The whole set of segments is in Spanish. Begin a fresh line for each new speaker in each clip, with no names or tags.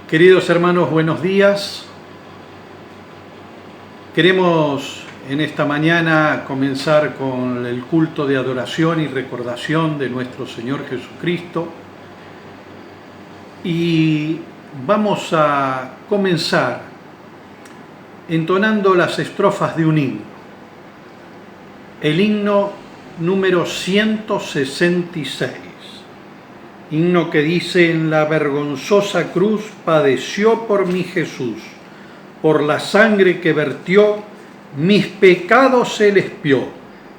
Queridos hermanos, buenos días. Queremos en esta mañana comenzar con el culto de adoración y recordación de nuestro Señor Jesucristo. Y vamos a comenzar entonando las estrofas de un himno. El himno número 166. Himno que dice: en la vergonzosa cruz padeció por mí Jesús, por la sangre que vertió, mis pecados él expió,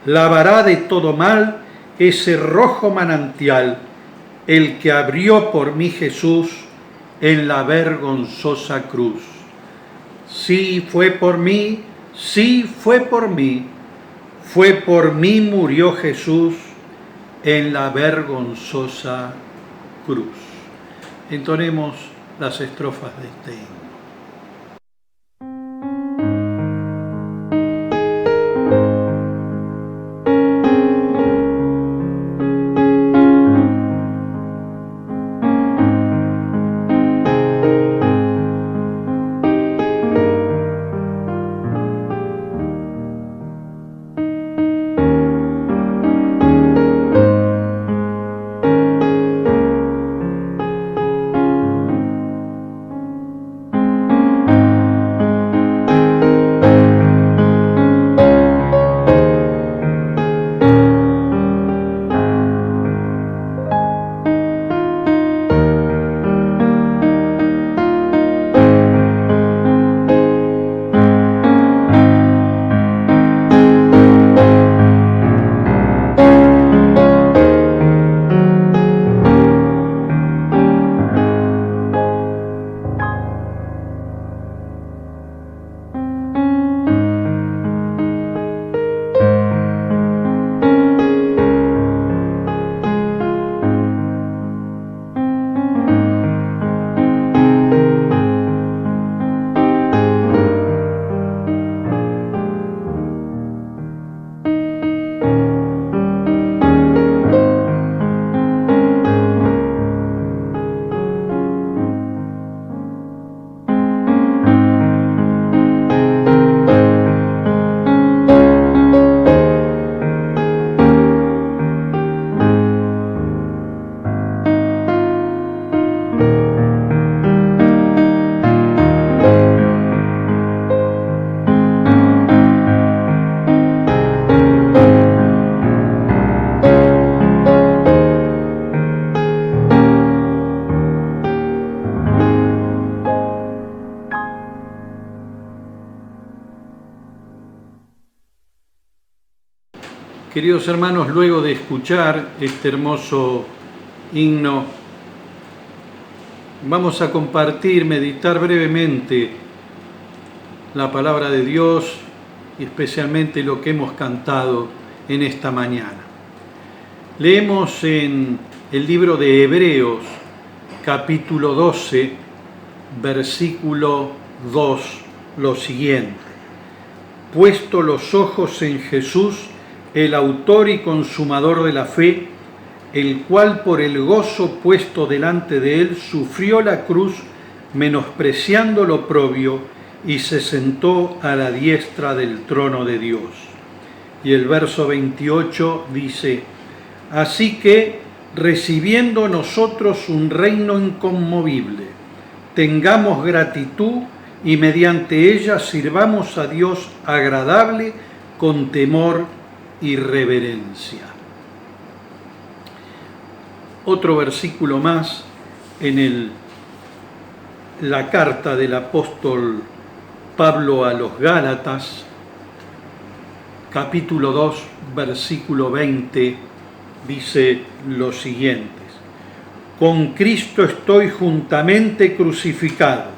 lavará de todo mal ese rojo manantial, el que abrió por mí Jesús en la vergonzosa cruz. Sí fue por mí, sí fue por mí murió Jesús en la vergonzosa cruz. Entonemos las estrofas de este himno. Queridos hermanos, luego de escuchar este hermoso himno, vamos a compartir, meditar brevemente la palabra de Dios y especialmente lo que hemos cantado en esta mañana. Leemos en el libro de Hebreos, capítulo 12, versículo 2, lo siguiente: puesto los ojos en Jesús, el autor y consumador de la fe, el cual por el gozo puesto delante de él sufrió la cruz, menospreciando lo oprobio, y se sentó a la diestra del trono de Dios. Y el verso 28 dice: así que, recibiendo nosotros un reino inconmovible, tengamos gratitud y mediante ella sirvamos a Dios agradable con temor y reverencia. Otro versículo más en la carta del apóstol Pablo a los Gálatas, capítulo 2, versículo 20, dice lo siguiente: con Cristo estoy juntamente crucificado,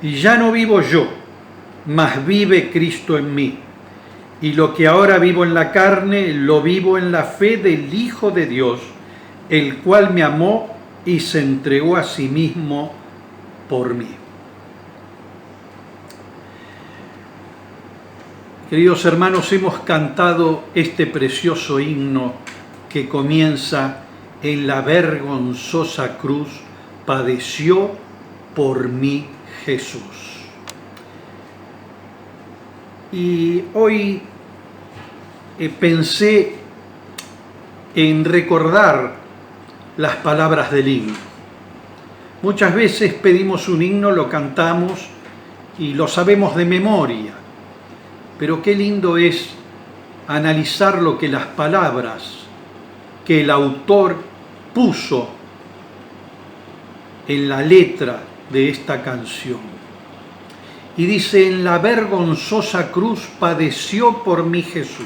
y ya no vivo yo, mas vive Cristo en mí. Y lo que ahora vivo en la carne, lo vivo en la fe del Hijo de Dios, el cual me amó y se entregó a sí mismo por mí. Queridos hermanos, hemos cantado este precioso himno que comienza: en la vergonzosa cruz padeció por mi Jesús. Y hoy pensé en recordar las palabras del himno. Muchas veces pedimos un himno, lo cantamos y lo sabemos de memoria, pero qué lindo es analizar lo que las palabras que el autor puso en la letra de esta canción. Y dice: en la vergonzosa cruz padeció por mí Jesús.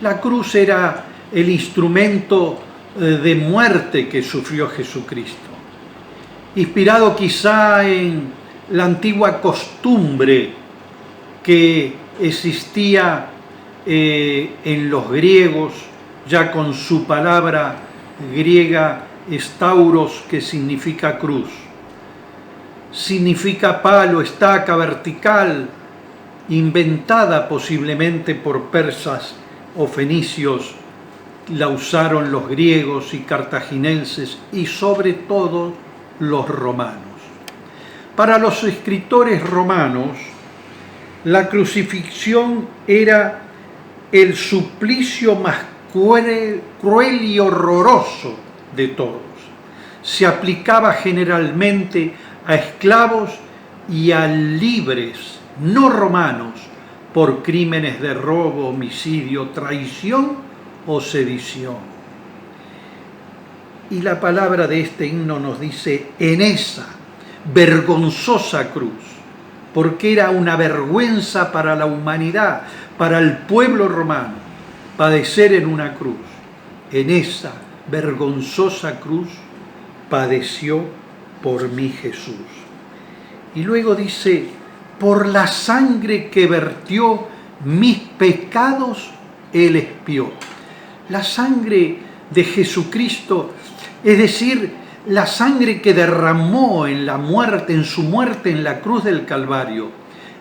La cruz era el instrumento de muerte que sufrió Jesucristo, inspirado quizá en la antigua costumbre que existía en los griegos, ya con su palabra griega stauros, que significa cruz. Significa palo, estaca, vertical, inventada posiblemente por persas o fenicios. La usaron los griegos y cartaginenses y sobre todo los romanos. Para los escritores romanos, la crucifixión era el suplicio más cruel y horroroso de todos. Se aplicaba generalmente a esclavos y a libres no romanos por crímenes de robo, homicidio, traición o sedición. Y la palabra de este himno nos dice: en esa vergonzosa cruz, porque era una vergüenza para la humanidad, para el pueblo romano, padecer en una cruz. En esa vergonzosa cruz padeció por mí Jesús. Y luego dice: por la sangre que vertió mis pecados, Él expió. La sangre de Jesucristo, es decir, la sangre que derramó en la muerte, en su muerte en la cruz del Calvario,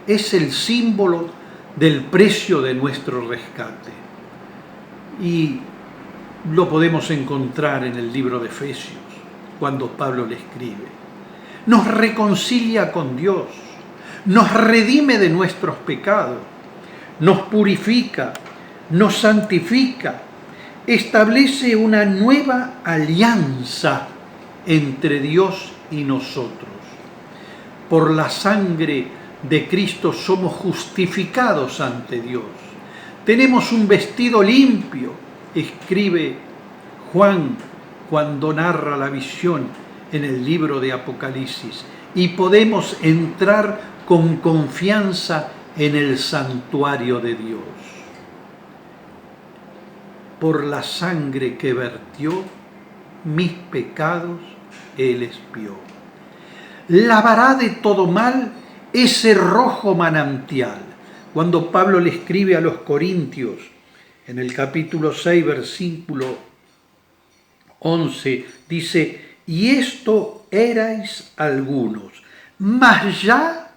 es el símbolo del precio de nuestro rescate. Y lo podemos encontrar en el libro de Efesios, cuando Pablo le escribe. Nos reconcilia con Dios, nos redime de nuestros pecados, nos purifica, nos santifica, establece una nueva alianza entre Dios y nosotros. Por la sangre de Cristo somos justificados ante Dios. Tenemos un vestido limpio, escribe Juan cuando narra la visión en el libro de Apocalipsis, y podemos entrar con confianza en el santuario de Dios. Por la sangre que vertió, mis pecados Él expió. Lavará de todo mal ese rojo manantial. Cuando Pablo le escribe a los Corintios, en el capítulo 6, versículo 11, dice: y esto erais algunos, mas ya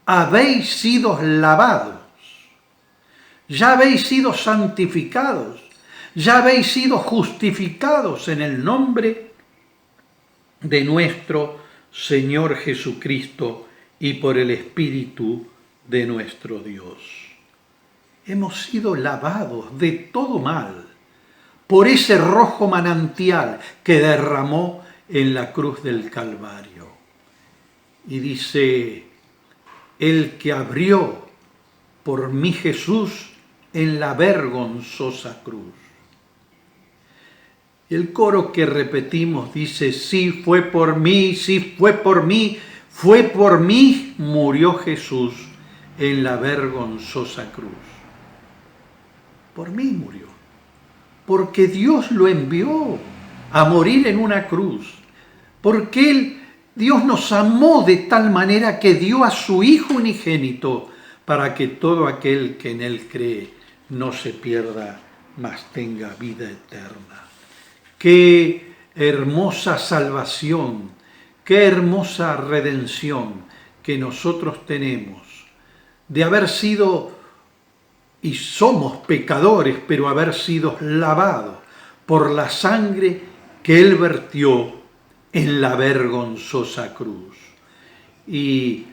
habéis sido lavados, ya habéis sido santificados, ya habéis sido justificados en el nombre de nuestro Señor Jesucristo y por el Espíritu de nuestro Dios. Hemos sido lavados de todo mal por ese rojo manantial que derramó en la cruz del Calvario. Y dice: el que abrió por mí Jesús en la vergonzosa cruz. El coro que repetimos dice: sí fue por mí, sí fue por mí, fue por mí, murió Jesús en la vergonzosa cruz. Por mí murió, porque Dios lo envió a morir en una cruz, porque Dios nos amó de tal manera que dio a su Hijo unigénito para que todo aquel que en Él cree no se pierda, mas tenga vida eterna. Qué hermosa salvación, qué hermosa redención que nosotros tenemos de haber sido, y somos pecadores, pero haber sido lavados por la sangre que Él vertió en la vergonzosa cruz. Y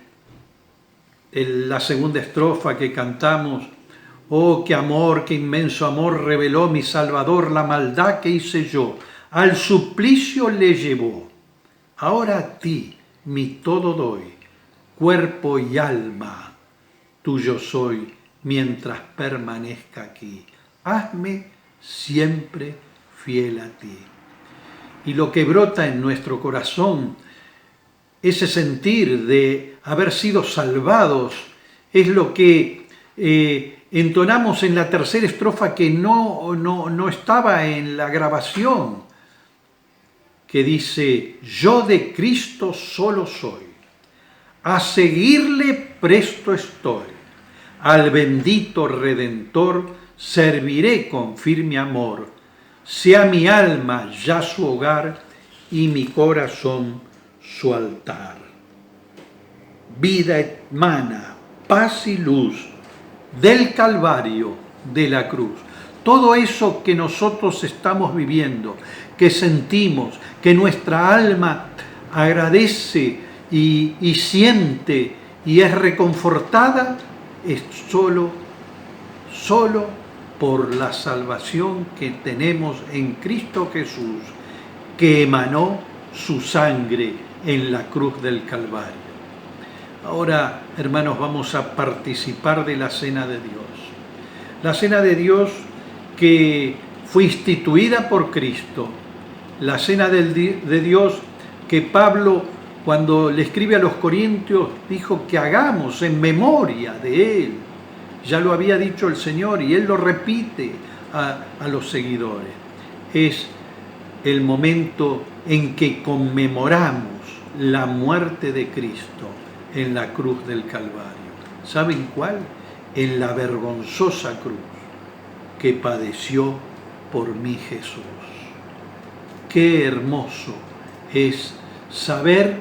la segunda estrofa que cantamos: oh, qué amor, qué inmenso amor reveló mi Salvador, la maldad que hice yo, al suplicio le llevó. Ahora a ti mi todo doy, cuerpo y alma, tuyo soy mientras permanezca aquí. Hazme siempre fiel a ti. Y lo que brota en nuestro corazón, ese sentir de haber sido salvados, es lo que entonamos en la tercera estrofa, que no estaba en la grabación, que dice: yo de Cristo solo soy, a seguirle presto estoy, al bendito Redentor serviré con firme amor, sea mi alma ya su hogar y mi corazón su altar. Vida emana, paz y luz del Calvario, de la cruz. Todo eso que nosotros estamos viviendo, que sentimos, que nuestra alma agradece y siente y es reconfortada, es solo por la salvación que tenemos en Cristo Jesús, que emanó su sangre en la cruz del Calvario. Ahora, hermanos, vamos a participar de la Cena de Dios. La Cena de Dios que fue instituida por Cristo. La Cena de Dios que Pablo, cuando le escribe a los Corintios, dijo que hagamos en memoria de Él. Ya lo había dicho el Señor y Él lo repite a los seguidores. Es el momento en que conmemoramos la muerte de Cristo en la cruz del Calvario. ¿Saben cuál? En la vergonzosa cruz que padeció por mí Jesús. Qué hermoso es saber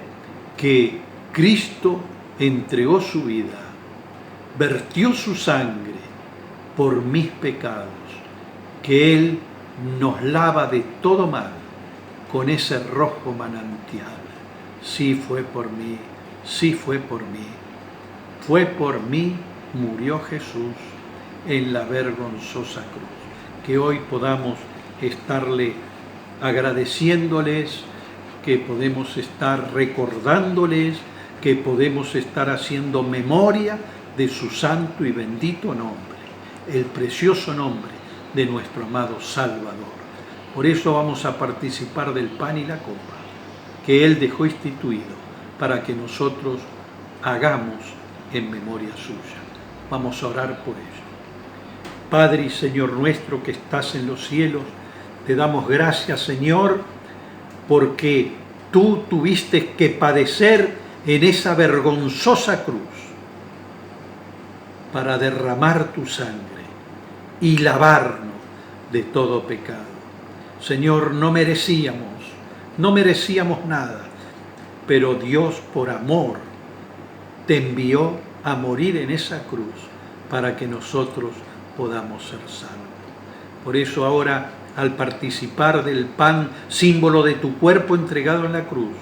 que Cristo entregó su vida, vertió su sangre por mis pecados, que Él nos lava de todo mal con ese rojo manantial. Sí fue por mí, sí fue por mí. Fue por mí, murió Jesús en la vergonzosa cruz. Que hoy podamos estarle agradeciéndoles, que podemos estar recordándoles, que podemos estar haciendo memoria de su santo y bendito nombre, el precioso nombre de nuestro amado Salvador. Por eso vamos a participar del pan y la copa que Él dejó instituido para que nosotros hagamos en memoria suya. Vamos a orar por ello. Padre y Señor nuestro que estás en los cielos, te damos gracias, Señor, porque tú tuviste que padecer en esa vergonzosa cruz para derramar tu sangre y lavarnos de todo pecado. Señor, no merecíamos nada, pero Dios por amor te envió a morir en esa cruz para que nosotros podamos ser salvos. Por eso ahora, al participar del pan, símbolo de tu cuerpo entregado en la cruz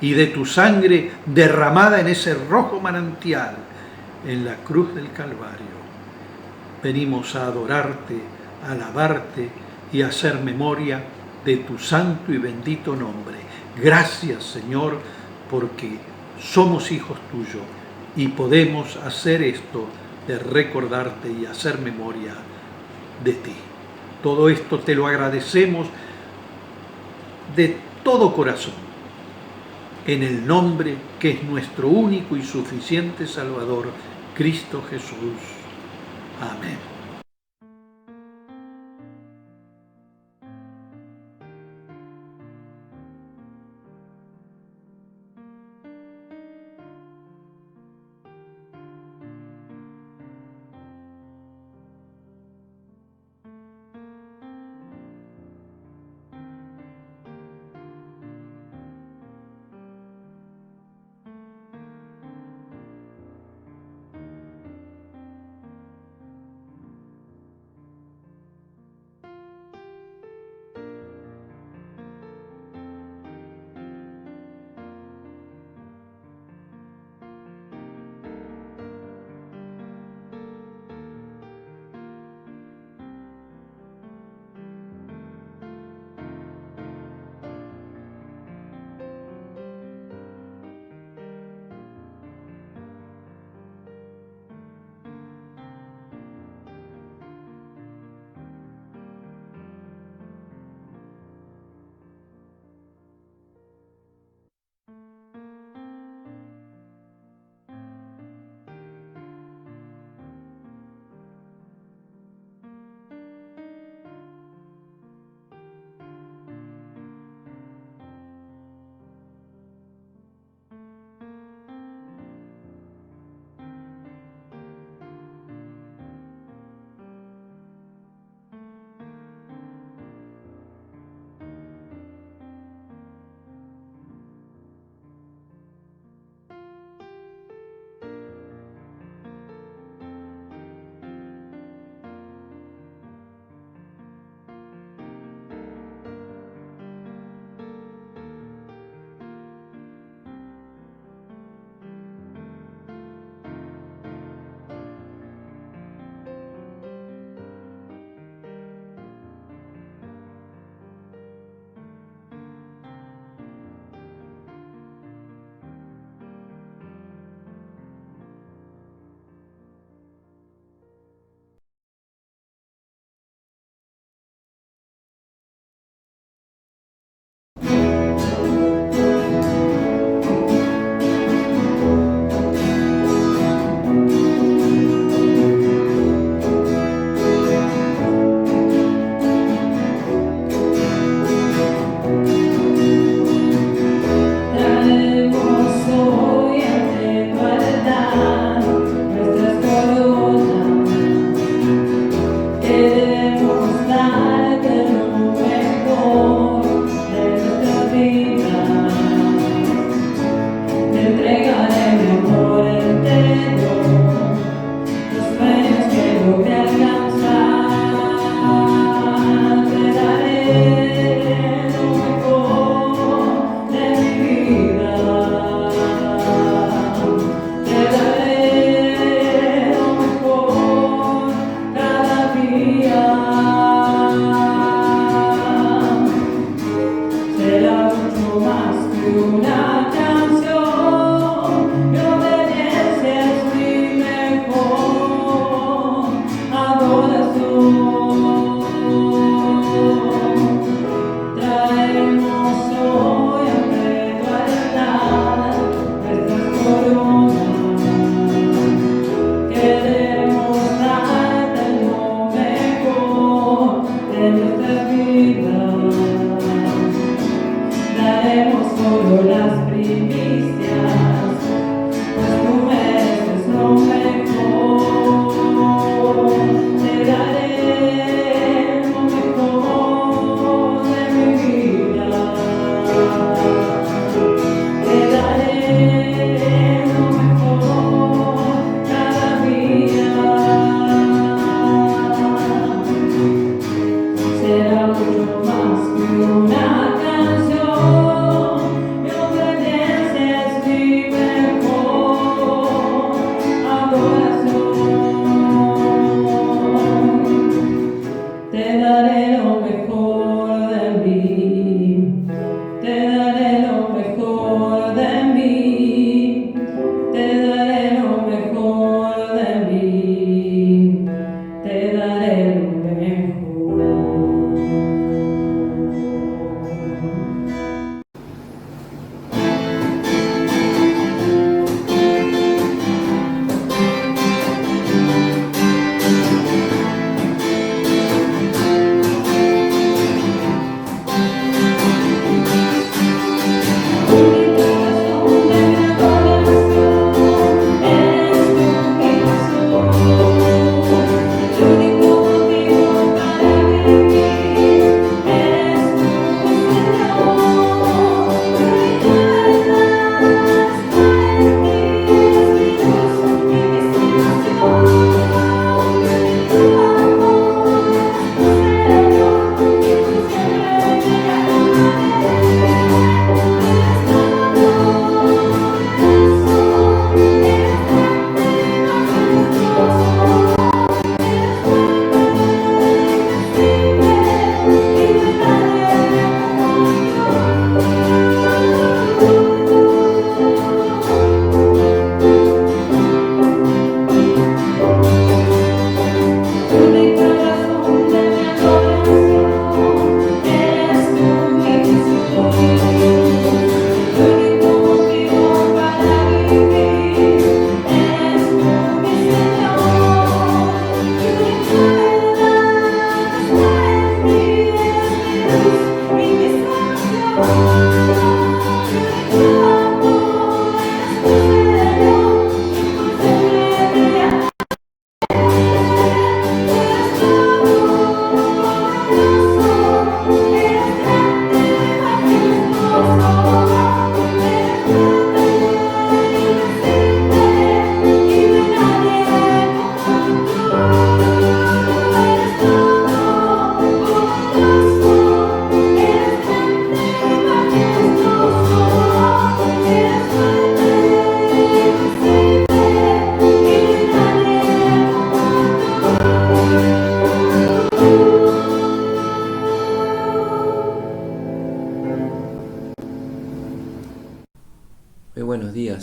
y de tu sangre derramada en ese rojo manantial en la cruz del Calvario, venimos a adorarte, a alabarte y a hacer memoria de tu santo y bendito nombre. Gracias, Señor, porque somos hijos tuyos y podemos hacer esto de recordarte y hacer memoria de ti. Todo esto te lo agradecemos de todo corazón, en el nombre que es nuestro único y suficiente Salvador, Cristo Jesús. Amén.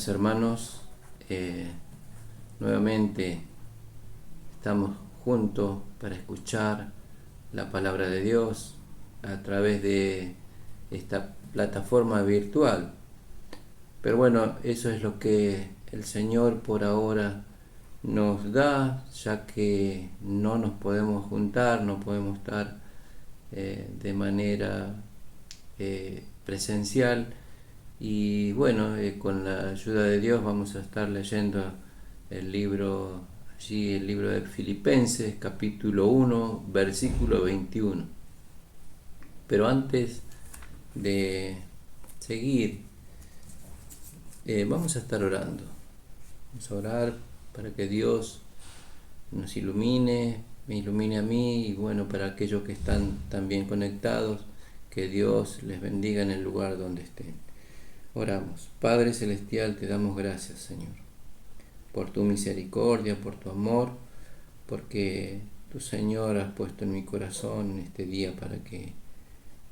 Queridos hermanos, nuevamente estamos juntos para escuchar la palabra de Dios a través de esta plataforma virtual. Pero bueno, eso es lo que el Señor por ahora nos da, ya que no nos podemos juntar, no podemos estar de manera presencial. Y bueno, con la ayuda de Dios vamos a estar leyendo el libro de Filipenses, capítulo 1, versículo 21. Pero antes de seguir, vamos a estar orando. Vamos a orar para que Dios nos ilumine, me ilumine a mí, y bueno, para aquellos que están también conectados, que Dios les bendiga en el lugar donde estén. Oramos. Padre Celestial, te damos gracias, Señor, por tu misericordia, por tu amor, porque tu, Señor, has puesto en mi corazón en este día para que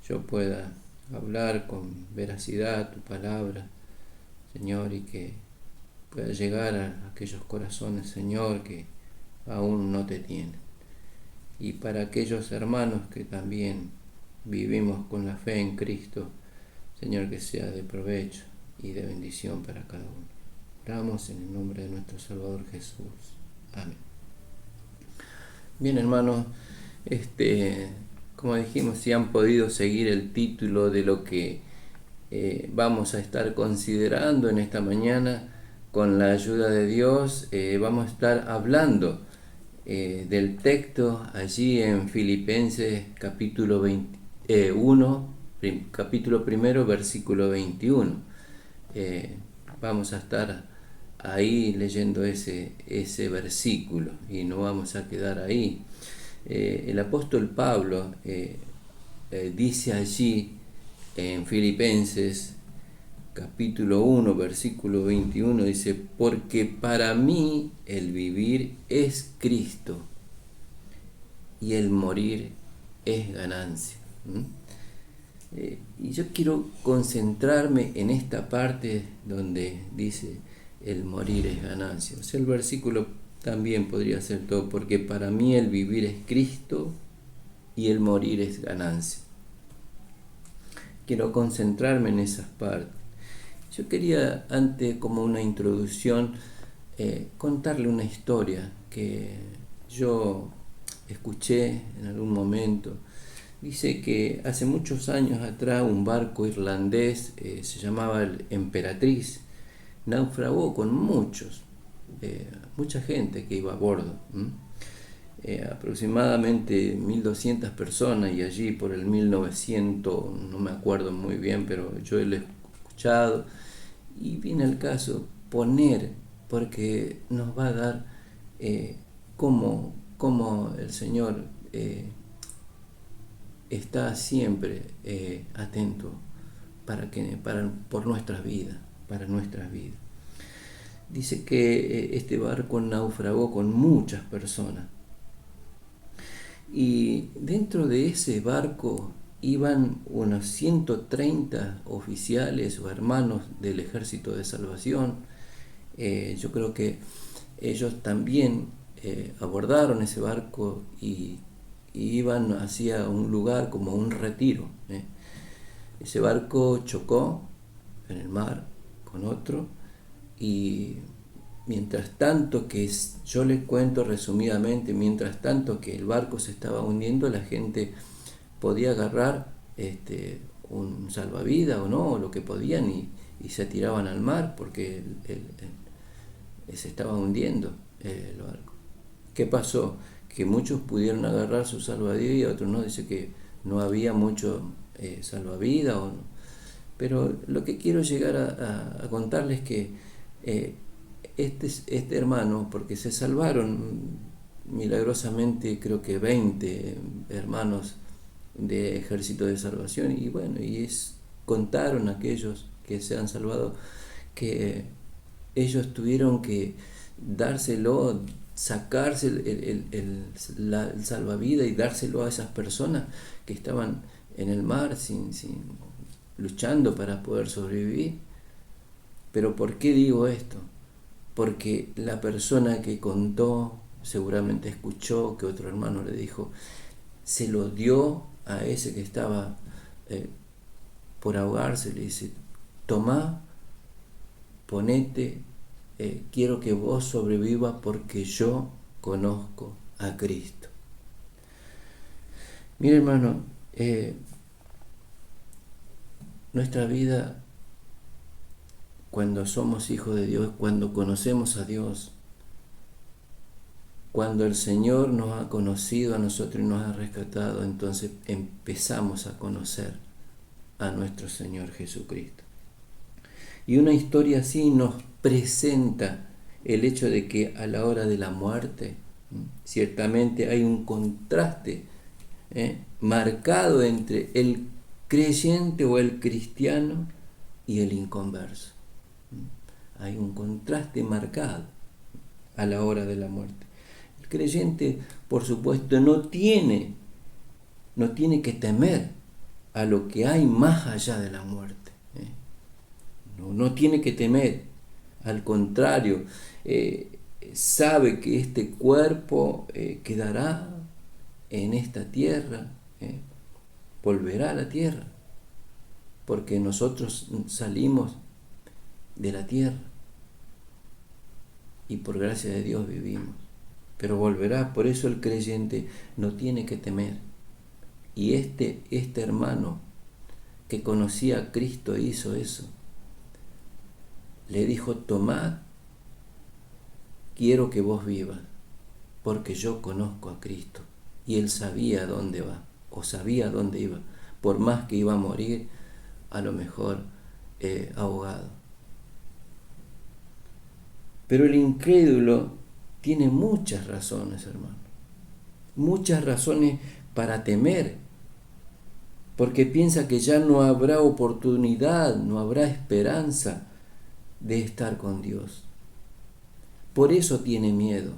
yo pueda hablar con veracidad tu palabra, Señor, y que pueda llegar a aquellos corazones, Señor, que aún no te tienen. Y para aquellos hermanos que también vivimos con la fe en Cristo, Señor, que sea de provecho y de bendición para cada uno. Oramos en el nombre de nuestro Salvador Jesús. Amén. Bien, hermanos, como dijimos, si han podido seguir el título de lo que vamos a estar considerando en esta mañana, con la ayuda de Dios, vamos a estar hablando del texto allí en Filipenses capítulo 1, capítulo primero, versículo 21. Vamos a estar ahí leyendo ese versículo y no vamos a quedar ahí. El apóstol Pablo dice allí en Filipenses capítulo 1, versículo 21, dice: porque para mí el vivir es Cristo y el morir es ganancia. Y yo quiero concentrarme en esta parte donde dice el morir es ganancia. O sea, el versículo también podría ser todo: porque para mí el vivir es Cristo y el morir es ganancia. Quiero concentrarme en esas partes. Yo quería, antes, como una introducción, contarle una historia que yo escuché en algún momento. Dice que hace muchos años atrás un barco irlandés, se llamaba el Emperatriz, naufragó con mucha gente que iba a bordo, aproximadamente 1200 personas, y allí por el 1900, no me acuerdo muy bien, pero yo lo he escuchado, y viene el caso poner, porque nos va a dar cómo el Señor está siempre atento por nuestras vidas, para nuestras vidas. Dice que este barco naufragó con muchas personas, y dentro de ese barco iban unos 130 oficiales o hermanos del Ejército de Salvación. Yo creo que ellos también abordaron ese barco y iban hacia un lugar como un retiro. Ese barco chocó en el mar con otro, y mientras tanto que yo les cuento resumidamente, mientras tanto que el barco se estaba hundiendo, la gente podía agarrar un salvavidas o no, lo que podían, y se tiraban al mar porque se estaba hundiendo el barco. ¿Qué pasó? Que muchos pudieron agarrar su salvavidas y otros no. Dice que no había mucho salvavidas o no. Pero lo que quiero llegar a contarles es que este hermano, porque se salvaron milagrosamente, creo que 20 hermanos de Ejército de Salvación, y bueno, contaron a aquellos que se han salvado que ellos tuvieron que dárselo, sacarse el salvavidas y dárselo a esas personas que estaban en el mar luchando para poder sobrevivir. Pero ¿por qué digo esto? Porque la persona que contó seguramente escuchó que otro hermano le dijo, se lo dio a ese que estaba por ahogarse, le dice, tomá, ponete, quiero que vos sobrevivas porque yo conozco a Cristo. Mira, hermano, nuestra vida, cuando somos hijos de Dios, cuando conocemos a Dios, cuando el Señor nos ha conocido a nosotros y nos ha rescatado, entonces empezamos a conocer a nuestro Señor Jesucristo. Y una historia así nos presenta el hecho de que a la hora de la muerte, ciertamente hay un contraste marcado entre el creyente o el cristiano y el inconverso. Hay un contraste marcado a la hora de la muerte. El creyente, por supuesto, no tiene que temer a lo que hay más allá de la muerte. No tiene que temer, al contrario, sabe que este cuerpo quedará en esta tierra, volverá a la tierra, porque nosotros salimos de la tierra y por gracia de Dios vivimos, pero volverá. Por eso el creyente no tiene que temer. Y este hermano que conocía a Cristo hizo eso. Le dijo, tomad, quiero que vos vivas, porque yo conozco a Cristo. Y él sabía dónde va, o sabía dónde iba, por más que iba a morir, a lo mejor ahogado. Pero el incrédulo tiene muchas razones, hermano, muchas razones para temer, porque piensa que ya no habrá oportunidad, no habrá esperanza de estar con Dios. Por eso tiene miedo.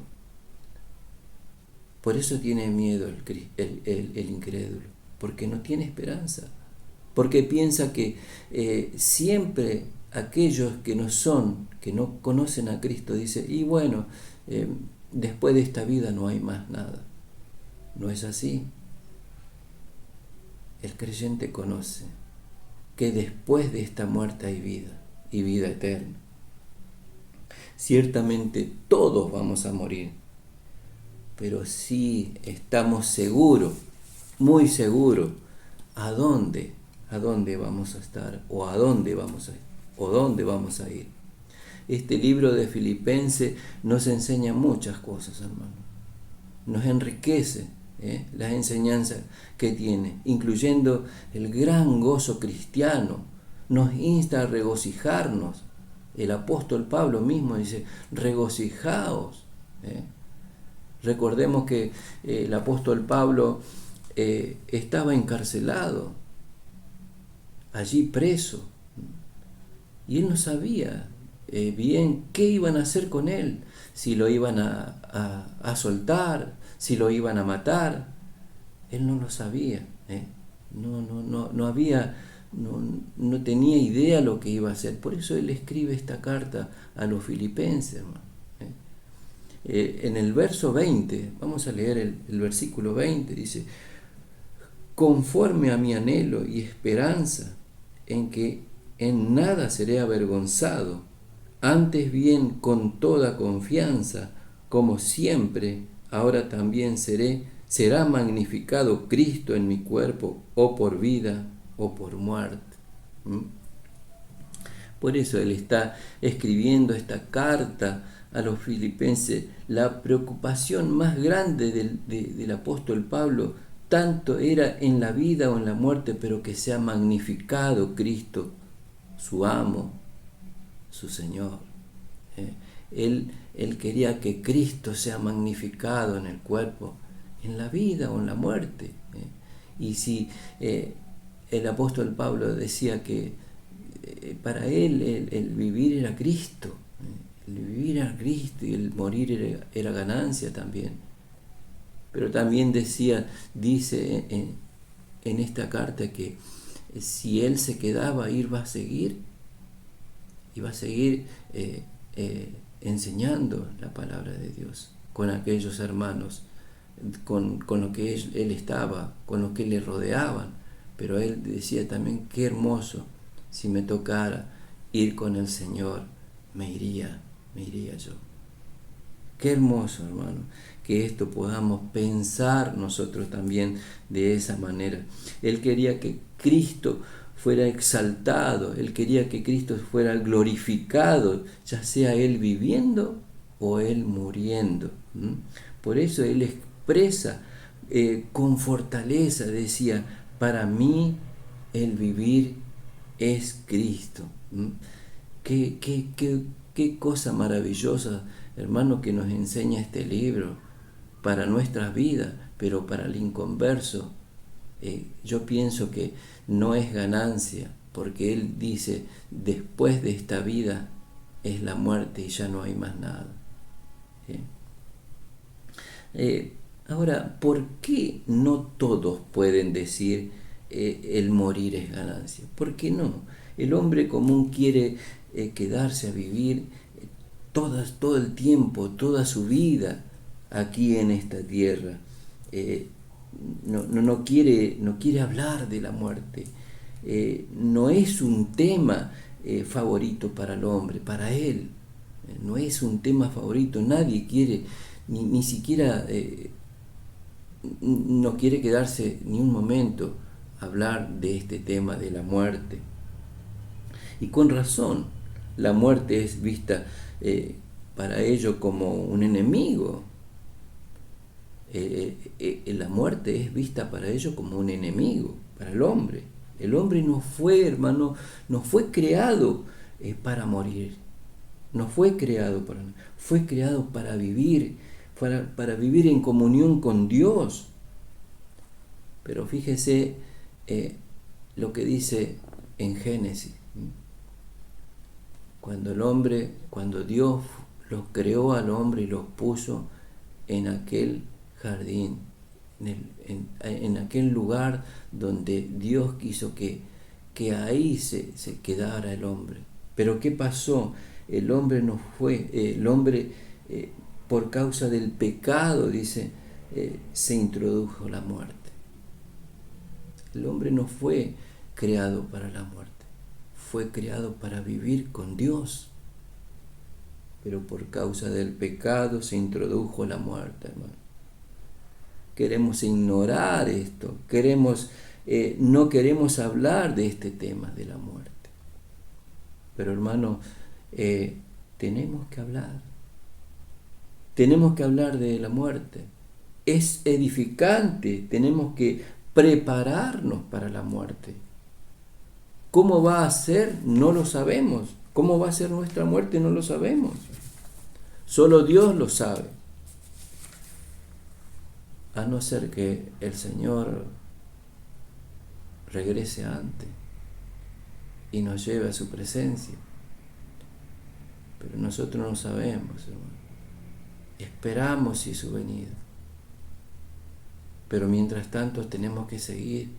Por eso tiene miedo el incrédulo, porque no tiene esperanza, porque piensa que siempre aquellos que no conocen a Cristo, dice, y bueno, después de esta vida no hay más nada. No es así. El creyente conoce que después de esta muerte hay vida, y vida eterna. Ciertamente todos vamos a morir, pero sí estamos seguros, muy seguros, a dónde vamos a estar, o dónde vamos a ir. Este libro de Filipenses nos enseña muchas cosas, hermano. Nos enriquece las enseñanzas que tiene, incluyendo el gran gozo cristiano. Nos insta a regocijarnos. El apóstol Pablo mismo dice, regocijaos. Recordemos que el apóstol Pablo estaba encarcelado, allí preso, y él no sabía bien qué iban a hacer con él, si lo iban a soltar, si lo iban a matar. Él no lo sabía, no tenía idea lo que iba a hacer. Por eso él escribe esta carta a los filipenses, hermano. En el verso 20, vamos a leer el versículo 20, dice, conforme a mi anhelo y esperanza en que en nada seré avergonzado, antes bien con toda confianza, como siempre, ahora también será magnificado Cristo en mi cuerpo, o por vida o por muerte. Por eso él está escribiendo esta carta a los filipenses. La preocupación más grande del apóstol Pablo tanto era en la vida o en la muerte, pero que sea magnificado Cristo, su amo, su Señor. Él quería que Cristo sea magnificado en el cuerpo, en la vida o en la muerte. Y si el apóstol Pablo decía que para él el vivir era Cristo, el vivir era Cristo y el morir era ganancia también. Pero también dice en esta carta que si él se quedaba, iba a seguir y va a seguir enseñando la palabra de Dios con aquellos hermanos, con lo que él estaba, con lo que le rodeaban. Pero él decía también, qué hermoso, si me tocara ir con el Señor, me iría yo. Qué hermoso, hermano, que esto podamos pensar nosotros también de esa manera. Él quería que Cristo fuera exaltado, él quería que Cristo fuera glorificado, ya sea él viviendo o él muriendo. Por eso él expresa con fortaleza, decía, para mí el vivir es Cristo. Qué cosa maravillosa, hermano, que nos enseña este libro para nuestras vidas, pero para el inconverso, yo pienso que no es ganancia, porque él dice, después de esta vida es la muerte y ya no hay más nada. Ahora, ¿por qué no todos pueden decir el morir es ganancia? ¿Por qué no? El hombre común quiere quedarse a vivir todo el tiempo, toda su vida aquí en esta tierra. No quiere hablar de la muerte. No es un tema favorito para el hombre, para él. No es un tema favorito. Nadie quiere, ni siquiera no quiere quedarse ni un momento a hablar de este tema de la muerte. Y con razón, la muerte es vista para ellos como un enemigo. La muerte es vista para ellos como un enemigo, para el hombre. El hombre no fue, hermano, no fue creado para morir. No fue creado fue creado para vivir, para vivir en comunión con Dios. Pero fíjese lo que dice en Génesis. Cuando Dios los creó al hombre y los puso en aquel jardín, en aquel lugar donde Dios quiso que ahí se quedara el hombre. Pero ¿qué pasó? El hombre por causa del pecado, dice, se introdujo la muerte. El hombre no fue creado para la muerte, fue creado para vivir con Dios. Pero por causa del pecado se introdujo la muerte, hermano. Queremos ignorar esto, no queremos hablar de este tema de la muerte. Pero hermano, tenemos que hablar de la muerte. Es edificante, tenemos que prepararnos para la muerte. ¿Cómo va a ser? No lo sabemos. ¿Cómo va a ser nuestra muerte? No lo sabemos. Solo Dios lo sabe. A no ser que el Señor regrese antes y nos lleve a su presencia. Pero nosotros no sabemos, hermano. Esperamos su venida. Pero mientras tanto tenemos que seguir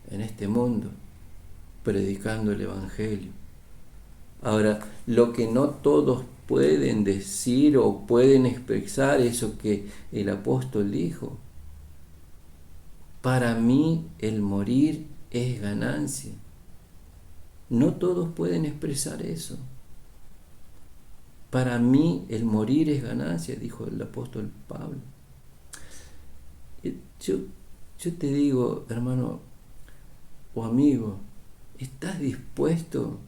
en este mundo predicando el Evangelio. Ahora, lo que no todos pueden decir o pueden expresar, eso que el apóstol dijo: para mí el morir es ganancia. No todos pueden expresar eso. Para mí el morir es ganancia, dijo el apóstol Pablo. Yo te digo, hermano o amigo, ¿estás dispuesto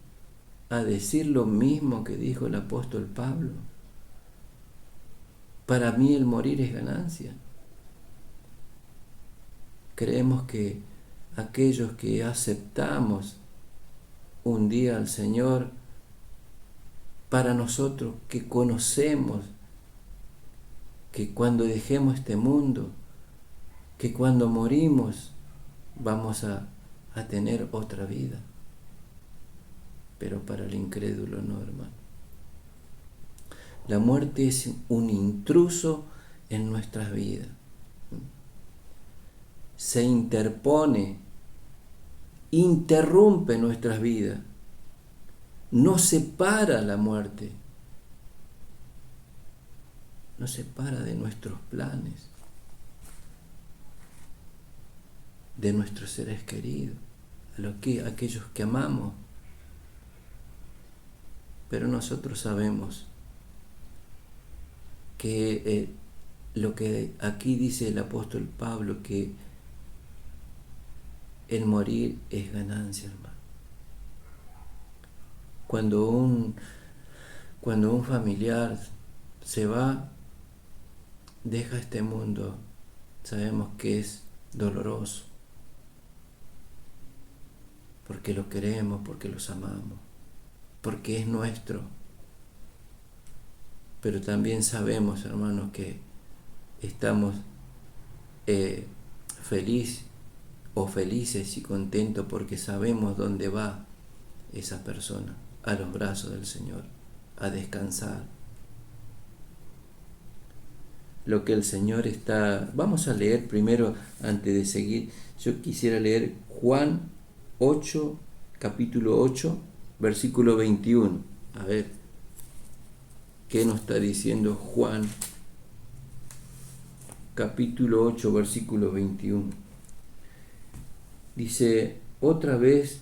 a decir lo mismo que dijo el apóstol Pablo? Para mí el morir es ganancia. Creemos que aquellos que aceptamos un día al Señor, para nosotros que conocemos que cuando dejemos este mundo, que cuando morimos vamos a tener otra vida. Pero para el incrédulo no, hermano. La muerte es un intruso en nuestras vidas. Se interpone, interrumpe nuestras vidas. nos separa la muerte, nos separa de nuestros planes, de nuestros seres queridos, aquellos que amamos. Pero nosotros sabemos que lo que aquí dice el apóstol Pablo, que el morir es ganancia, hermano. Cuando un familiar se va, deja este mundo, sabemos que es doloroso, porque lo queremos, porque los amamos, porque es nuestro. Pero también sabemos, hermanos, que estamos felices y contentos porque sabemos dónde va esa persona, a los brazos del Señor, a descansar. Lo que el Señor está... Vamos a leer primero, antes de seguir, yo quisiera leer Juan 8, capítulo 8, versículo 21. A ver, ¿qué nos está diciendo Juan, capítulo 8, versículo 21? Dice, otra vez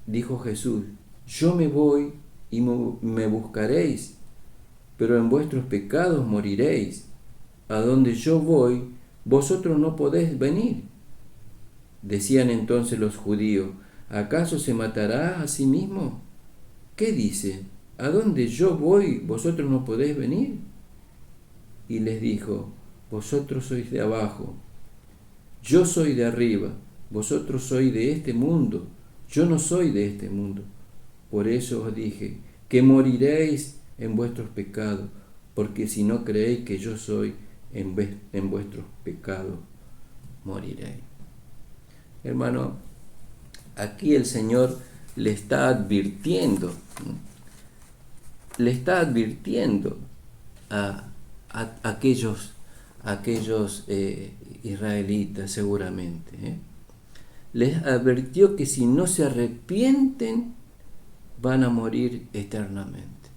dijo Jesús, yo me voy y me buscaréis, pero en vuestros pecados moriréis. A donde yo voy, vosotros no podéis venir. Decían entonces los judíos, ¿acaso se matará a sí mismo? ¿Qué dice? ¿A donde yo voy, vosotros no podéis venir? Y les dijo, vosotros sois de abajo, yo soy de arriba, vosotros sois de este mundo, yo no soy de este mundo. Por eso os dije, que moriréis en vuestros pecados, porque si no creéis que yo soy, en vuestros pecados moriréis. Hermano, aquí el Señor le está advirtiendo a aquellos israelitas, seguramente. Les advirtió que si no se arrepienten, van a morir eternamente.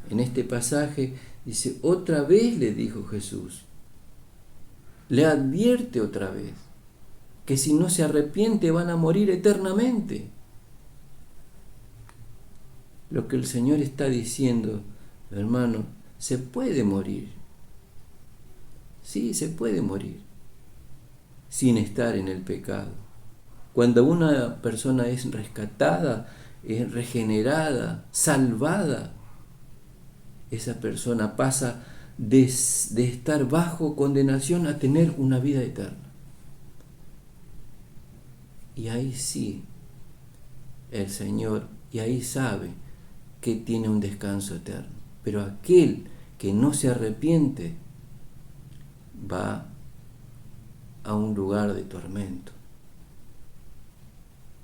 En este pasaje dice, otra vez le dijo Jesús, le advierte otra vez, que si no se arrepiente van a morir eternamente. Lo que el Señor está diciendo, hermano, se puede morir. Sí, se puede morir sin estar en el pecado. Cuando una persona es rescatada, es regenerada, salvada, esa persona pasa de estar bajo condenación a tener una vida eterna. Y ahí sí, el Señor, y ahí sabe que tiene un descanso eterno. Pero aquel que no se arrepiente va a un lugar de tormento.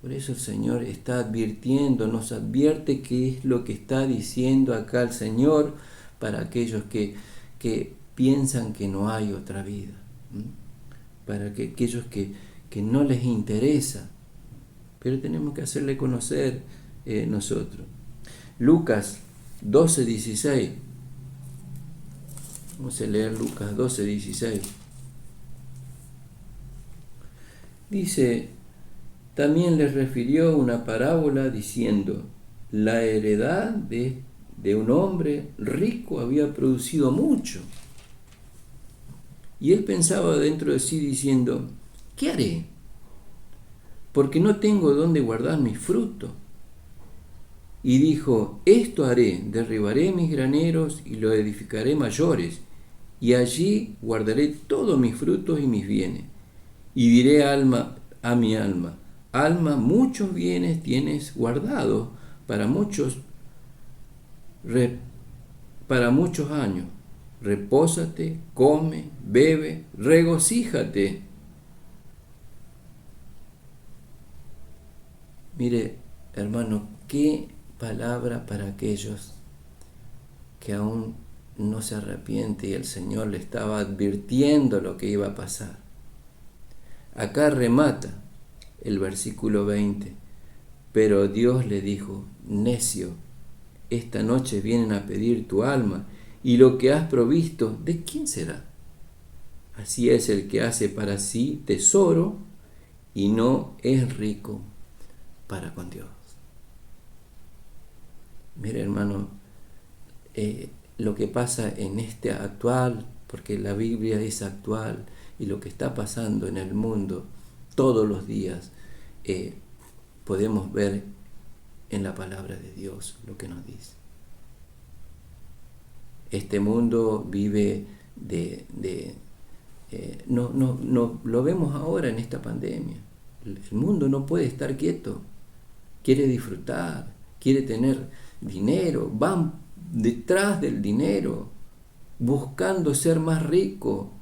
Por eso el Señor está advirtiendo, nos advierte qué es lo que está diciendo acá el Señor para aquellos que piensan que no hay otra vida, para aquellos que no les interesa, pero tenemos que hacerle conocer nosotros. Lucas 12:16. Vamos a leer Lucas 12:16. Dice, también les refirió una parábola diciendo, la heredad de un hombre rico había producido mucho. Y él pensaba dentro de sí diciendo, ¿qué haré? Porque no tengo dónde guardar mis frutos. Y dijo, esto haré, derribaré mis graneros y lo edificaré mayores, y allí guardaré todos mis frutos y mis bienes. Y diré a mi alma, alma, muchos bienes tienes guardados para muchos años. Repósate, come, bebe, regocíjate. Mire, hermano, qué palabra para aquellos que aún no se arrepienten y el Señor le estaba advirtiendo lo que iba a pasar. Acá remata el versículo 20. Pero Dios le dijo: necio, esta noche vienen a pedir tu alma, y lo que has provisto, ¿de quién será? Así es el que hace para sí tesoro y no es rico para con Dios. Mire, hermano, lo que pasa en este actual, porque la Biblia es actual, y lo que está pasando en el mundo todos los días, podemos ver en la palabra de Dios lo que nos dice. Este mundo vive no lo vemos ahora en esta pandemia. El mundo no puede estar quieto, quiere disfrutar, quiere tener dinero, van detrás del dinero, buscando ser más rico,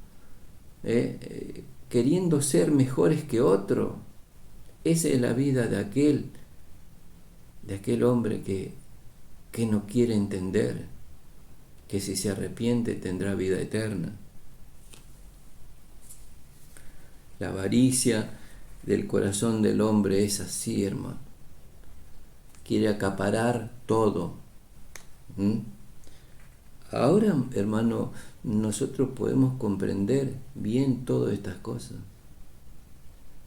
queriendo ser mejores que otro. Esa es la vida de aquel hombre que no quiere entender que si se arrepiente tendrá vida eterna. La avaricia del corazón del hombre es así, hermano. Quiere acaparar todo. Ahora, hermano, nosotros podemos comprender bien todas estas cosas.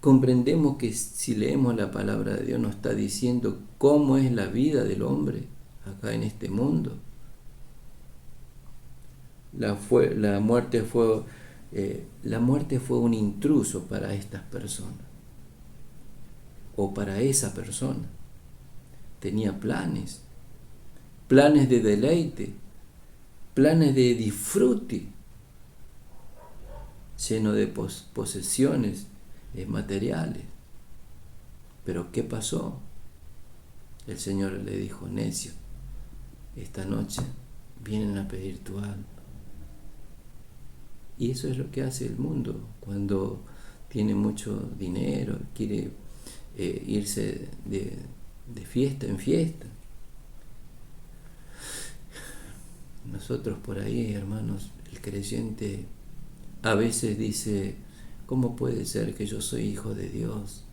Comprendemos que si leemos la palabra de Dios nos está diciendo cómo es la vida del hombre acá en este mundo. La muerte fue un intruso para estas personas, o para esa persona. Tenía planes de deleite, planes de disfrute, lleno de posesiones materiales. Pero ¿qué pasó? El Señor le dijo: necio, esta noche vienen a pedir tu alma. Y eso es lo que hace el mundo cuando tiene mucho dinero, quiere irse de fiesta en fiesta. Nosotros por ahí, hermanos, el creyente a veces dice: ¿cómo puede ser que yo soy hijo de Dios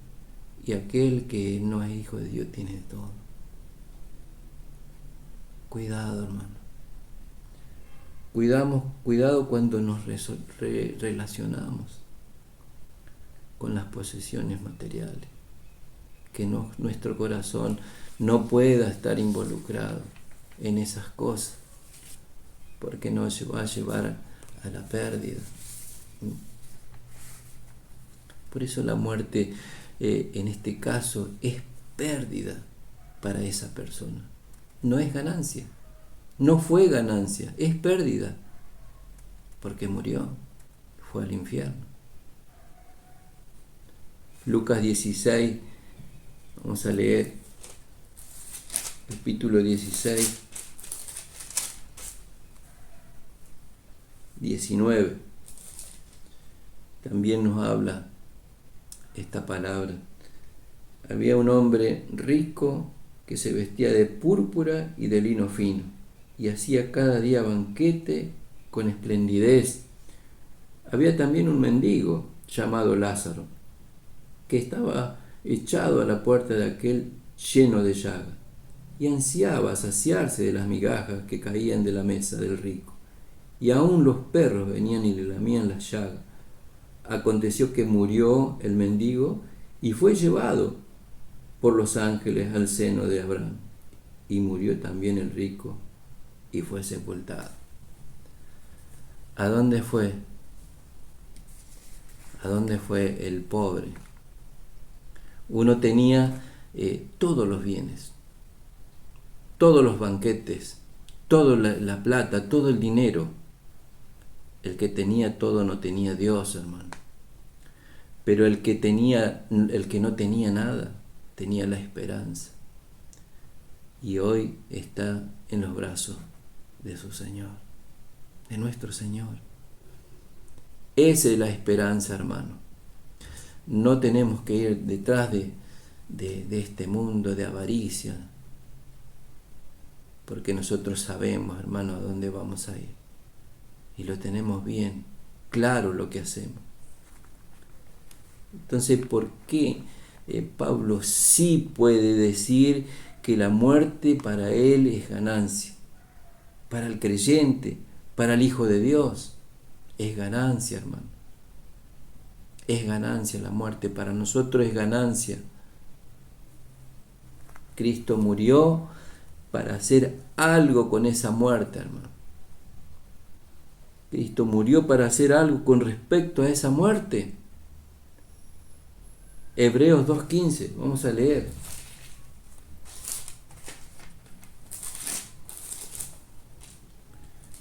y aquel que no es hijo de Dios tiene todo? Cuidado, hermano. Cuidado cuando nos relacionamos con las posesiones materiales. Que nuestro corazón no pueda estar involucrado en esas cosas, porque nos va a llevar a la pérdida. Por eso la muerte, en este caso, es pérdida para esa persona. No es ganancia. No fue ganancia, es pérdida, porque murió, fue al infierno. Lucas 16, vamos a leer capítulo 16, 19. También nos habla esta palabra. Había un hombre rico que se vestía de púrpura y de lino fino, y hacía cada día banquete con esplendidez. Había también un mendigo llamado Lázaro, que estaba echado a la puerta de aquel lleno de llagas, y ansiaba saciarse de las migajas que caían de la mesa del rico, y aún los perros venían y le lamían las llagas. Aconteció que murió el mendigo y fue llevado por los ángeles al seno de Abraham, y murió también el rico y fue sepultado. ¿A dónde fue? ¿A dónde fue el pobre? Uno tenía todos los bienes, todos los banquetes, toda la plata, todo el dinero. El que tenía todo no tenía Dios, hermano. Pero el que no tenía nada, tenía la esperanza. Y hoy está en los brazos de su Señor, de nuestro Señor. Esa es la esperanza, hermano. No tenemos que ir detrás de este mundo de avaricia, porque nosotros sabemos, hermano, a dónde vamos a ir. Y lo tenemos bien claro lo que hacemos. Entonces, ¿por qué Pablo sí puede decir que la muerte para él es ganancia. Para el creyente, para el Hijo de Dios, es ganancia, hermano. Es ganancia la muerte, para nosotros es ganancia. Cristo murió para hacer algo con esa muerte, hermano. Cristo murió para hacer algo con respecto a esa muerte. Hebreos 2:15, vamos a leer.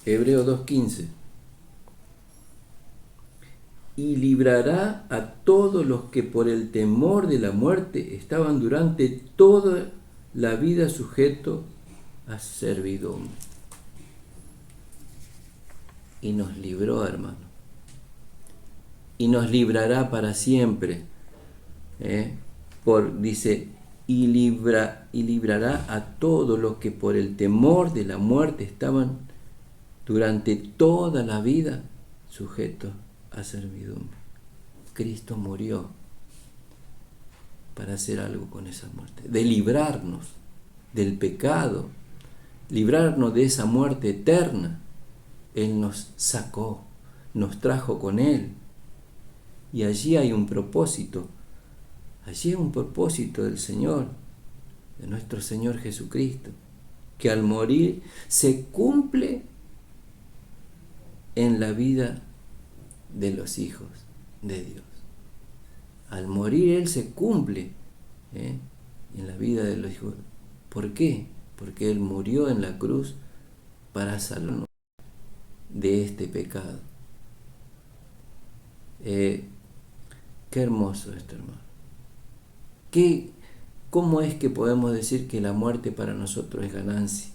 Hebreos 2:15. Y librará a todos los que por el temor de la muerte estaban durante toda la vida sujetos a servidumbre. Y nos libró, hermano. Y nos librará para siempre. Dice, y librará a todos los que por el temor de la muerte estaban durante toda la vida sujetos a servidumbre. Cristo murió para hacer algo con esa muerte, de librarnos del pecado, librarnos de esa muerte eterna. Él nos sacó, nos trajo con Él. Y allí hay un propósito. Allí hay un propósito del Señor, de nuestro Señor Jesucristo, que al morir se cumple en la vida de los hijos de Dios. Al morir Él se cumple en la vida de los hijos. ¿Por qué? Porque Él murió en la cruz para salvarnos de este pecado. Qué hermoso esto, hermano. ¿Cómo es que podemos decir que la muerte para nosotros es ganancia?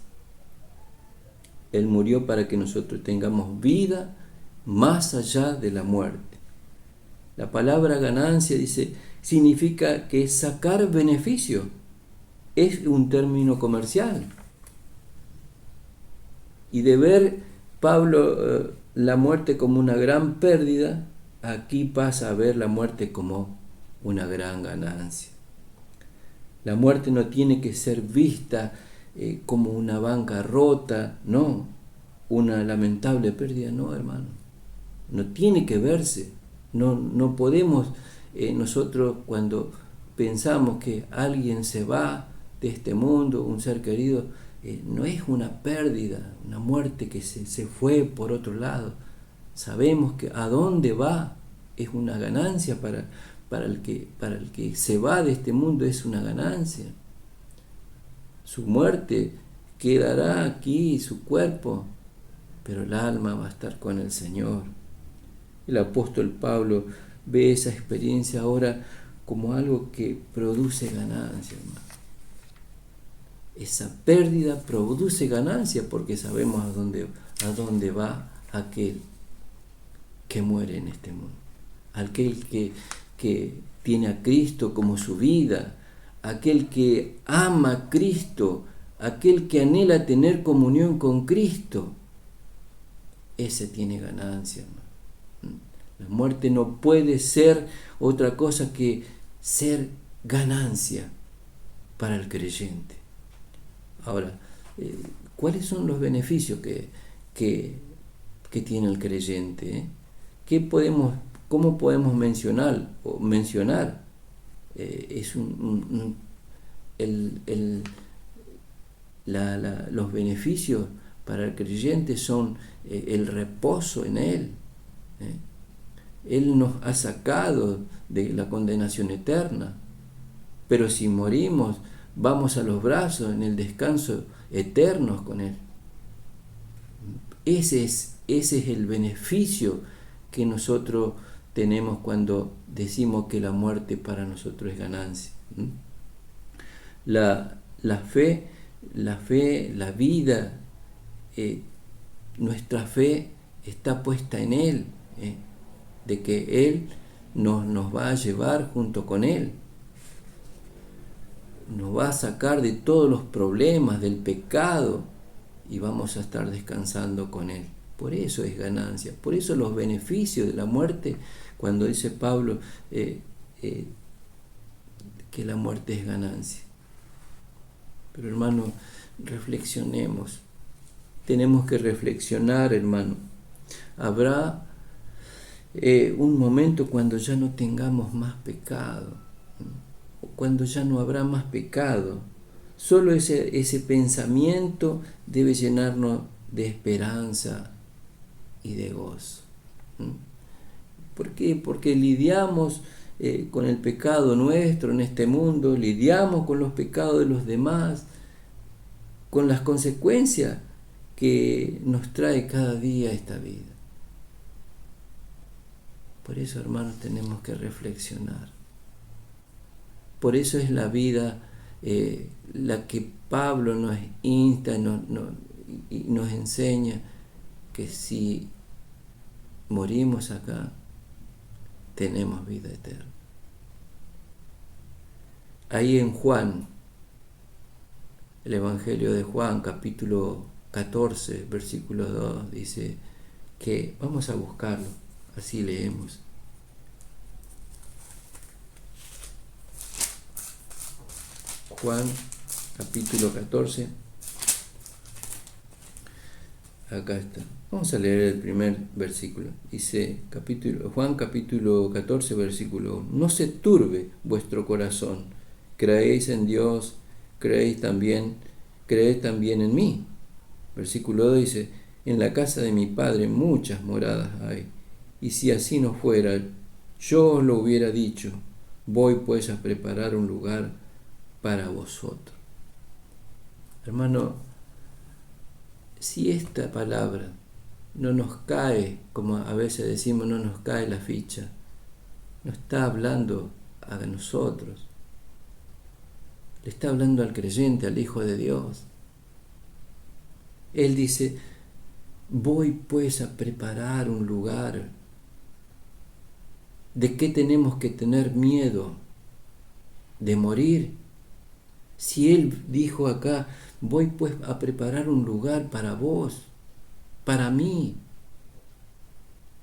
Él murió para que nosotros tengamos vida más allá de la muerte. La palabra ganancia, dice, significa que sacar beneficio. Es un término comercial. Y de ver Pablo la muerte como una gran pérdida, aquí pasa a ver la muerte como una gran ganancia. La muerte no tiene que ser vista como una bancarrota, no, una lamentable pérdida, no, hermano. No tiene que verse. No podemos nosotros, cuando pensamos que alguien se va de este mundo, un ser querido, no es una pérdida, una muerte que se fue por otro lado. Sabemos que a dónde va es una ganancia para el que se va de este mundo, es una ganancia. Su muerte quedará aquí, su cuerpo, pero el alma va a estar con el Señor. El apóstol Pablo ve esa experiencia ahora como algo que produce ganancia, hermano. Esa pérdida produce ganancia porque sabemos a dónde va aquel que muere en este mundo. Aquel que tiene a Cristo como su vida, aquel que ama a Cristo, aquel que anhela tener comunión con Cristo, ese tiene ganancia, hermano. La muerte no puede ser otra cosa que ser ganancia para el creyente. Ahora, ¿cuáles son los beneficios que tiene el creyente? ¿Cómo podemos mencionar? Los beneficios para el creyente son el reposo en Él. Él nos ha sacado de la condenación eterna, pero si morimos, vamos a los brazos en el descanso eterno con Él. Ese es el beneficio que nosotros tenemos cuando decimos que la muerte para nosotros es ganancia. La fe, la vida, nuestra fe está puesta en Él, de que Él nos va a llevar junto con Él. Nos va a sacar de todos los problemas, del pecado, y vamos a estar descansando con Él. Por eso es ganancia. Por eso los beneficios de la muerte, cuando dice Pablo que que la muerte es ganancia. Pero hermano, reflexionemos. Tenemos que reflexionar, hermano. Habrá un momento cuando ya no tengamos más pecado, o cuando ya no habrá más pecado. Solo ese pensamiento debe llenarnos de esperanza y de gozo. ¿Por qué? Porque lidiamos con el pecado nuestro en este mundo, lidiamos con los pecados de los demás, con las consecuencias que nos trae cada día esta vida. Por eso, hermanos, tenemos que reflexionar. Por eso es la vida la que Pablo nos insta y nos enseña que si morimos acá, tenemos vida eterna. Ahí en Juan, el Evangelio de Juan, capítulo 14, versículo 2, dice que vamos a buscarlo, así leemos. Juan, capítulo 14, acá está. Vamos a leer el primer versículo. Dice, Juan capítulo 14, versículo 1. No se turbe vuestro corazón. Creéis en Dios, creed también en mí. Versículo 2 dice, en la casa de mi Padre muchas moradas hay. Y si así no fuera, yo os lo hubiera dicho. Voy pues a preparar un lugar para vosotros. Hermano, si esta palabra no nos cae, como a veces decimos, no nos cae la ficha, no está hablando a nosotros, le está hablando al creyente, al Hijo de Dios. Él dice, voy pues a preparar un lugar. ¿De qué tenemos que tener miedo? ¿De morir? Si Él dijo acá, voy pues a preparar un lugar para vos, para mí,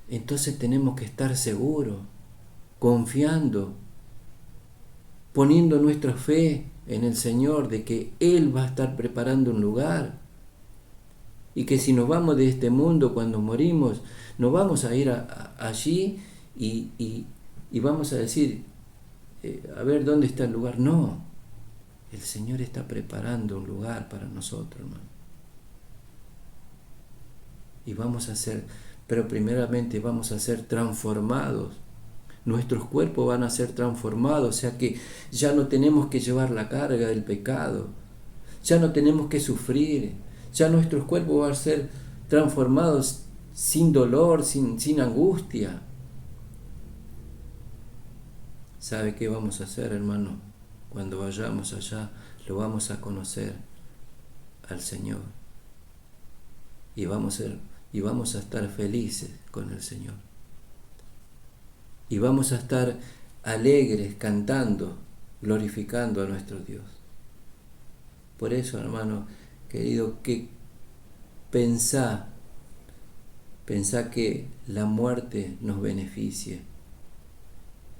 entonces tenemos que estar seguros, confiando, poniendo nuestra fe en el Señor de que Él va a estar preparando un lugar y que si nos vamos de este mundo cuando morimos, nos vamos a ir allí y vamos a decir, a ver dónde está el lugar. No, el Señor está preparando un lugar para nosotros, hermano. Y vamos a ser, pero primeramente vamos a ser transformados. Nuestros cuerpos van a ser transformados, o sea que ya no tenemos que llevar la carga del pecado, ya no tenemos que sufrir, ya nuestros cuerpos van a ser transformados sin dolor, sin angustia. ¿Sabe qué vamos a hacer, hermano? Cuando vayamos allá, lo vamos a conocer al Señor y vamos a estar felices con el Señor. Y vamos a estar alegres, cantando, glorificando a nuestro Dios. Por eso, hermano querido, que pensá que la muerte nos beneficie.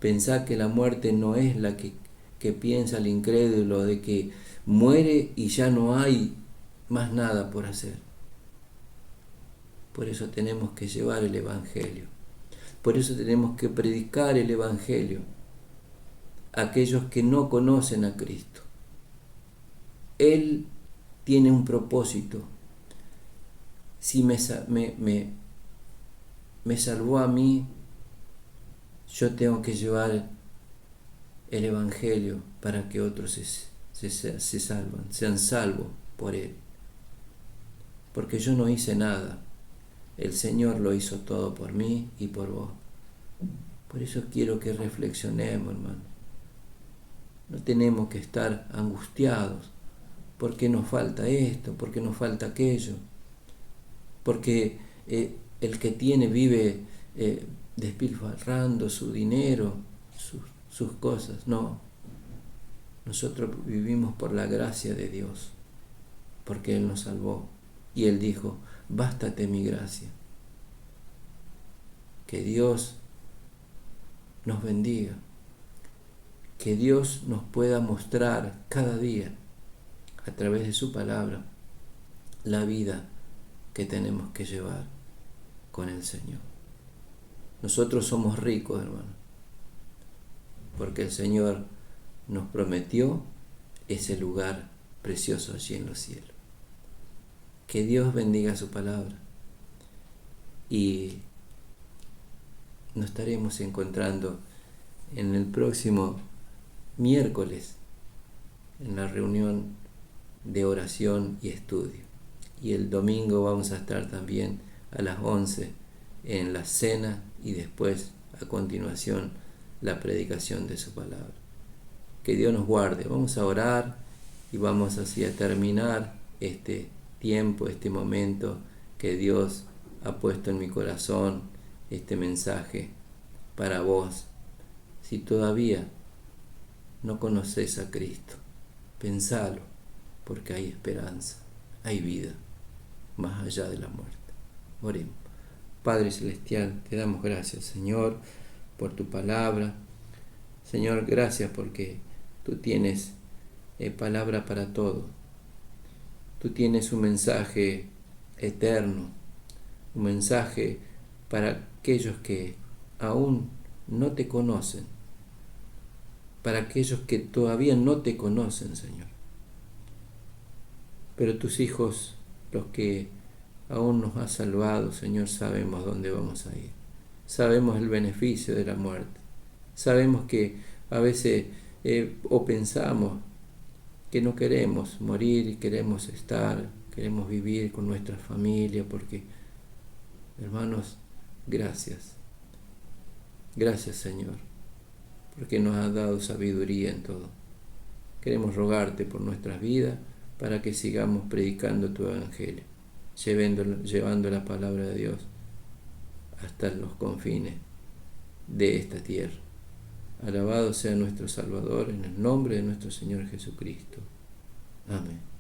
Pensá que la muerte no es la que piensa el incrédulo de que muere y ya no hay más nada por hacer. Por eso tenemos que llevar el Evangelio. Por eso tenemos que predicar el Evangelio a aquellos que no conocen a Cristo. Él tiene un propósito. Si me salvó a mí, yo tengo que llevar el Evangelio para que otros se salvan, sean salvos por Él. Porque yo no hice nada. El Señor lo hizo todo por mí y por vos. Por eso quiero que reflexionemos, hermano. No tenemos que estar angustiados porque nos falta esto, porque nos falta aquello, porque el que tiene vive despilfarrando su dinero, sus cosas. No, nosotros vivimos por la gracia de Dios, porque Él nos salvó y Él dijo, bástate mi gracia. Que Dios nos bendiga, que Dios nos pueda mostrar cada día, a través de su palabra, la vida que tenemos que llevar con el Señor. Nosotros somos ricos, hermano, porque el Señor nos prometió ese lugar precioso allí en los cielos. Que Dios bendiga su palabra y nos estaremos encontrando en el próximo miércoles en la reunión de oración y estudio. Y el domingo vamos a estar también a las 11 en la cena y después a continuación la predicación de su palabra. Que Dios nos guarde. Vamos a orar y vamos así a terminar este tiempo, este momento que Dios ha puesto en mi corazón, este mensaje para vos. Si todavía no conoces a Cristo, pensalo, porque hay esperanza, hay vida más allá de la muerte. Oremos. Padre Celestial, te damos gracias, Señor, por tu palabra. Señor, gracias porque tú tienes palabra para todo. Tú tienes un mensaje eterno, un mensaje para aquellos que aún no te conocen, para aquellos que todavía no te conocen, Señor. Pero tus hijos, los que aún nos has salvado, Señor, sabemos dónde vamos a ir. Sabemos el beneficio de la muerte. Sabemos que a veces o pensamos que no queremos morir y queremos queremos vivir con nuestra familia, porque, hermanos, gracias. Gracias, Señor, porque nos has dado sabiduría en todo. Queremos rogarte por nuestras vidas para que sigamos predicando tu evangelio, llevando la palabra de Dios hasta los confines de esta tierra. Alabado sea nuestro Salvador, en el nombre de nuestro Señor Jesucristo. Amén.